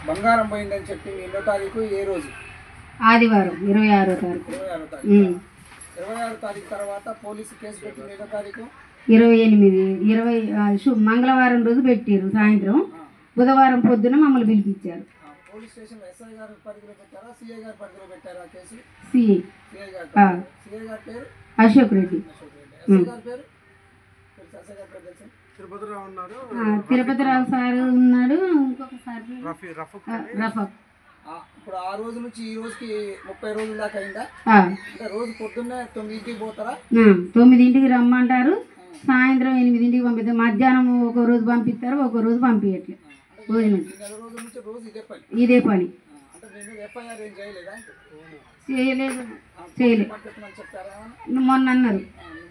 బంగారం పోయిందని చెప్పి ఎన్నో తారీఖు ఏ రోజు? ఆదివారం 26వ తారీఖు. 26వ తారీఖు. 26వ తారీఖు తర్వాత పోలీసు కేసు పెట్టింది ఎన్నో తారీఖు? 28 మంగళవారం రోజు పెట్టారు సాయంత్రం. బుధవారం పొద్దున మమ్మల్ని పిలిపించారు. పోలీస్ స్టేషన్ ఎస్ఐ గారి పరిధిలో పెట్టారా, సిఐ గారి పరిధిలో పెట్టారా కేసు? సిఐ సిఐ గారి పేరు అశోక్ రెడ్డి. ఎస్ఐ గారి పేరు తెలుసా? తిరుపతిరావు సార్ ఉన్నాడు, ఇంకొక సార్ రఫక్. ఇప్పుడు ఆ రోజు నుంచి ఈ రోజుకి 30 రోజుల దాకా అయిందా? అంటే రోజు పొద్దున్నే 9కి పోతారా? 9కి రమ్మంటారు, సాయంత్రం 8కి పంపిస్తారు. మధ్యాహ్నం ఒక రోజు పంపిస్తారు, ఒక రోజు పంపించట్లేదు. భోజనం ఇదే పని. చేయలేదు. మొన్న అన్నారు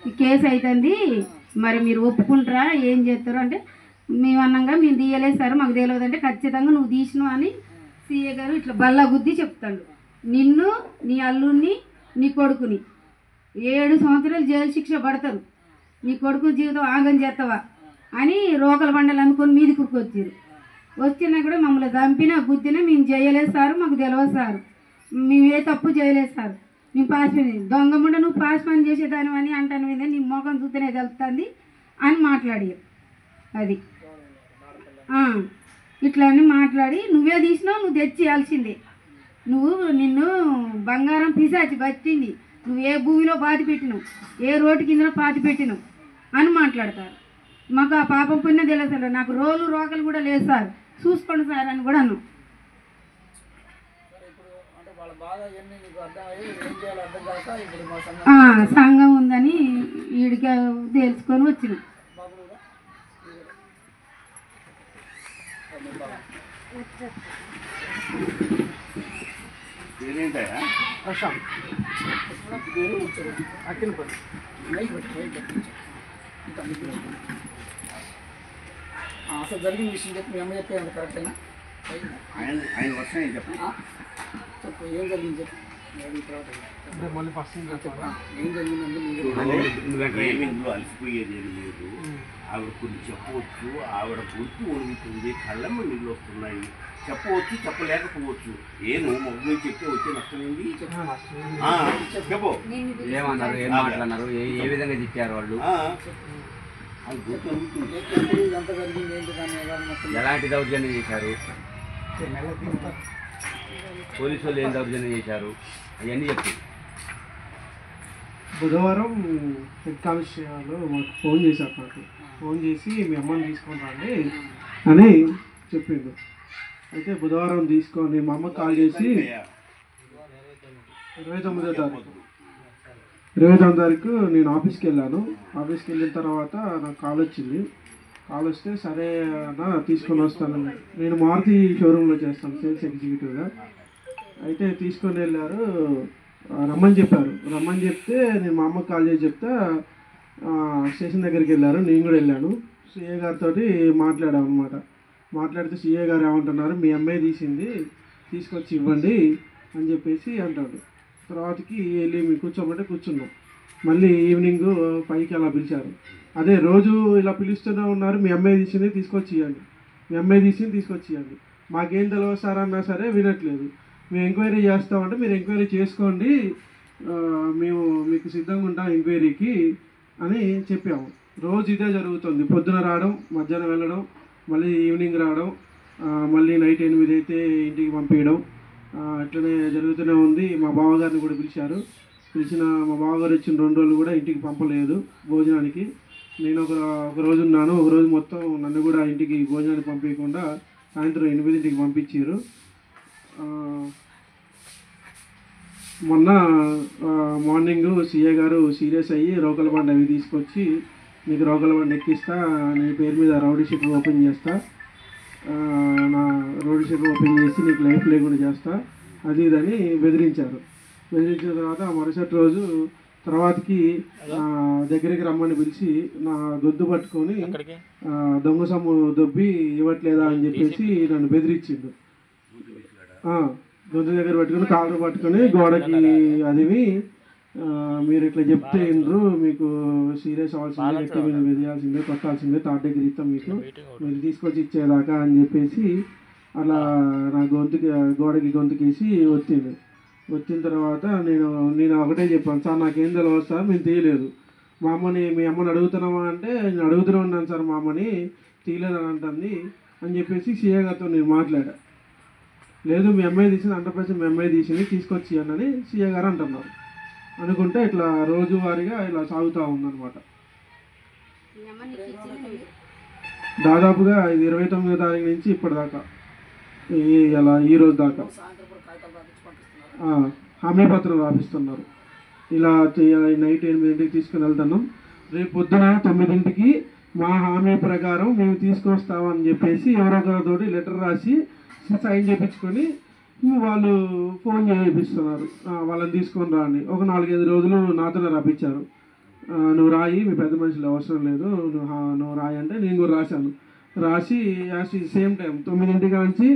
ఈ కేసు అవుతుంది, మరి మీరు ఒప్పుకుంటారా, ఏం చేస్తారు అంటే మేము అన్నాగా మేము తీయలేదు సార్, మాకు తెలియదు అంటే ఖచ్చితంగా నువ్వు తీసినావు అని సీఏ గారు ఇట్లా బల్ల గుద్ది చెప్తాడు. నిన్ను, నీ అల్లుడిని, నీ కొడుకుని 7 సంవత్సరాలు జైలు శిక్ష పడతారు, నీ కొడుకు జీవితం ఆగం చేస్తావా అని రోకల బండలు అనుకొని మీది కురుకొచ్చారు. వచ్చినా కూడా మమ్మల్ని చంపినా గుద్దినా మేము చేయలేదు సార్, మాకు తెలియదు సార్, మేము ఏ తప్పు చేయలేదు సార్, మేము పాస్ పని దొంగ ముండ నువ్వు పాస్ పని చేసేదాని అని అంటాను మీద నీ మోకం చూస్తేనే తెలుస్తుంది అని మాట్లాడారు. అది ఇట్లా అని మాట్లాడి నువ్వే తీసినావు, నువ్వు తెచ్చియాల్సిందే, నిన్ను బంగారం పిశాచి పట్టింది, నువ్వు ఏ భూమిలో పాతి పెట్టినావు, ఏ రోడ్డు కింద పాతి పెట్టినావు అని మాట్లాడతారు. మాకు ఆ పాపం పుణ్యం తెలియదు సార్, నాకు రోకలు కూడా లేదు సార్, చూసుకోండి సార్ అని కూడా అన్నాం. సంఘం ఉందని వీడికి తెలుసుకొని వచ్చినాం. అసలు జరిగిన విషయం చెప్పి మేము చెప్పేది కరెక్టేనా? ఆయన వర్షం ఏం చెప్పు, ఏం జరిగింది చెప్పు. అలసిపోయేది ఏమి లేదు. ఆవిడ కొన్ని చెప్పవచ్చు, ఆవిడ గుర్తు ఒడుగుతుంది, కళ్ళమ్మ నీళ్ళు వస్తున్నాయి, చెప్పవచ్చు, చెప్పలేకపోవచ్చు. ఏను మొగ్గు చెప్తే వచ్చే నష్టం ఏంది? చెప్పు, ఏమన్నారు, ఏం మాట్లాడినారు, ఏ విధంగా చెప్పారు వాళ్ళు, ఎలాంటి దౌర్జన్యం చేశారు, పోలీసు వాళ్ళు ఏం దౌర్జన్యం చేశారు, అవన్నీ చెప్పు. బుధవారం హెడ్ కానిస్టేబుల్ మాకు ఫోన్ చేశారు. నాకు ఫోన్ చేసి మీ అమ్మని తీసుకొని రండి అని చెప్పిండు. అయితే బుధవారం తీసుకొని మా అమ్మకి కాల్ చేసి 29వ తారీఖు నేను ఆఫీస్కి వెళ్ళాను. ఆఫీస్కి వెళ్ళిన తర్వాత నాకు కాల్ వచ్చింది. కాల్ వస్తే సరే అన్న తీసుకొని వస్తాను, నేను మారుతి షోరూంలో చేస్తాను సేల్స్ ఎగ్జిక్యూటివ్గా. అయితే తీసుకొని వెళ్ళారు, రమ్మని చెప్పారు. రమ్మని చెప్తే నేను మా అమ్మకి కాల్ చేసి చెప్తే స్టేషన్ దగ్గరికి వెళ్ళారు, నేను కూడా వెళ్ళాను. సిఏ గారితో మాట్లాడాం అనమాట. మాట్లాడితే సిఏ గారు ఏమంటున్నారు, మీ అమ్మాయి తీసింది తీసుకొచ్చి ఇవ్వండి అని చెప్పేసి అంటాడు. తర్వాతకి వెళ్ళి మీ కూర్చోమంటే కూర్చున్నాం. మళ్ళీ ఈవినింగ్ 5కి అలా పిలిచారు. అదే రోజు ఇలా పిలుస్తూనే ఉన్నారు, మీ అమ్మాయి తీసింది తీసుకొచ్చి ఇవ్వండి, మీ అమ్మాయి తీసింది తీసుకొచ్చి ఇవ్వండి. మాకేం తెలియదు సార్ అన్నా సరే వినట్లేదు. మేము ఎంక్వైరీ చేస్తామంటే మీరు ఎంక్వైరీ చేసుకోండి, మేము మీకు సిద్ధంగా ఉంటాం ఎంక్వైరీకి అని చెప్పాము. రోజు ఇదే జరుగుతుంది, పొద్దున రావడం, మధ్యాహ్నం వెళ్ళడం, మళ్ళీ ఈవినింగ్ రావడం, మళ్ళీ నైట్ 8 అయితే ఇంటికి పంపించడం, అట్లనే జరుగుతూనే ఉంది. మా బావగారిని కూడా పిలిచారు. మా బావగారు వచ్చిన 2 రోజులు కూడా ఇంటికి పంపలేదు భోజనానికి. నేను ఒక రోజు ఉన్నాను, ఒక రోజు మొత్తం నన్ను కూడా ఇంటికి భోజనానికి పంపించకుండా సాయంత్రం 8కి పంపించారు. మొన్న మార్నింగ్ సీఏ గారు సీరియస్ అయ్యి రోకల బండి అవి తీసుకొచ్చి నీకు రోకల బండి ఎక్కిస్తా, నీ పేరు మీద రౌడీ షీట్ ఓపెన్ చేస్తా, నా రౌడీ షీట్ ఓపెన్ చేసి నీకు లైఫ్ లేకుండా చేస్తా, అది ఇదని బెదిరించారు. బెదిరించిన తర్వాత మరుసటి రోజు తర్వాతకి దగ్గరికి రమ్మని పిలిచి నా గొంతు పట్టుకొని దొంగ సొమ్ము దొబ్బి ఇవ్వట్లేదా అని చెప్పేసి నన్ను బెదిరించిండు. గొంతు దగ్గర పట్టుకొని కాళ్ళు పట్టుకొని గోడకి అదివి మీరు ఇట్లా చెప్తే ఇండ్రు మీకు సీరియస్ అవ్వాల్సిందే, ఎక్కడ మీరు వెదియాల్సిందే, కొట్టాల్సిందే, థర్డ్ డిగ్రీ ఇస్తాం మీకు, మీరు తీసుకొచ్చి ఇచ్చేదాకా అని చెప్పేసి అలా నా గోడకి గొంతుకేసి వచ్చిన తర్వాత నేను ఒకటే చెప్పాను, సార్ నాకేం తెలియదు సార్, మేము తీయలేదు. మీ అమ్మని అడుగుతున్నామా అంటే నేను అడుగుతూనే ఉన్నాను సార్, మా అమ్మని తీయలేదని అంటుంది అని చెప్పేసి సీఏ గారితో నేను మాట్లాడా. లేదు మీ అమ్మాయి తీసింది 100% మీ అమ్మాయి తీసింది, తీసుకొచ్చి అన్నది సీఏ గారు అంటున్నారు. అనుకుంటే ఇట్లా రోజువారీగా ఇలా సాగుతూ ఉందన్నమాట. దాదాపుగా ఇది 29వ తారీఖు నుంచి ఇప్పటిదాకా ఈ రోజు దాకా సాయంత్రం కూడా కాగితాలు రాపించి పంపిస్తున్నారు. హామీ పత్రం రాపిస్తున్నారు. ఇలా నైట్ 8 తీసుకుని వెళ్తున్నాం. రేపు పొద్దున 9 మా హామీ ప్రకారం మేము తీసుకొస్తామని చెప్పేసి ఎవరొకరితోటి లెటర్ రాసి సైన్ చేయించుకొని వాళ్ళు ఫోన్ చేయిస్తున్నారు, వాళ్ళని తీసుకొని రాని. ఒక 4-5 రోజులు నాతోనే రాపించారు. నువ్వు రాయి, మీ పెద్ద మనుషులు అవసరం లేదు, నువ్వు రాయి అంటే నేను కూడా రాశాను. రాసి సేమ్ టైం 9 నుంచి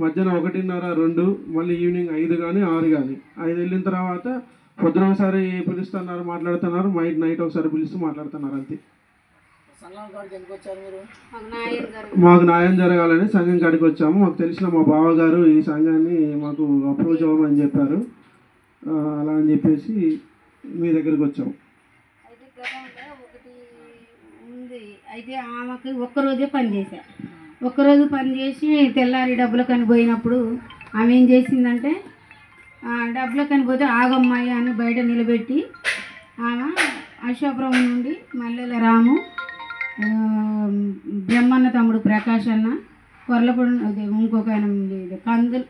మధ్యాహ్నం 1:30, 2, మళ్ళీ ఈవినింగ్ 5 కానీ 6 కానీ 5 వెళ్ళిన తర్వాత పొద్దున ఒకసారి పిలుస్తున్నారు, మాట్లాడుతున్నారు, నైట్ ఒకసారి పిలుస్తూ మాట్లాడుతున్నారు. అంతే. సంఘం కాడికి ఎందుకు వచ్చారు మీరు? మాకు న్యాయం జరగాలని సంఘం కాడికి వచ్చాము. మాకు తెలిసిన మా బావగారు ఈ సంఘాన్ని మాకు అప్రోచ్ అవ్వమని చెప్పారు. అలా అని చెప్పేసి మీ దగ్గరికి వచ్చాము. అయితే గతంలో ఒకటి ఉంది. అయితే ఆమెకి ఒక్కరోజే పని చేశా. ఒక్కరోజు పని చేసి తెల్లారి డబ్బులకని పోయినప్పుడు ఆమె ఏం చేసిందంటే, డబ్బులకని పోతే ఆగమ్మాయి అని బయట నిలబెట్టి ఆమె అశోపురం నుండి మల్లెల రాము, బ్రహ్మన్న తమ్ముడు ప్రకాష్ అన్న, కొర్లపూడి ఇంకొక ఆయన కందులు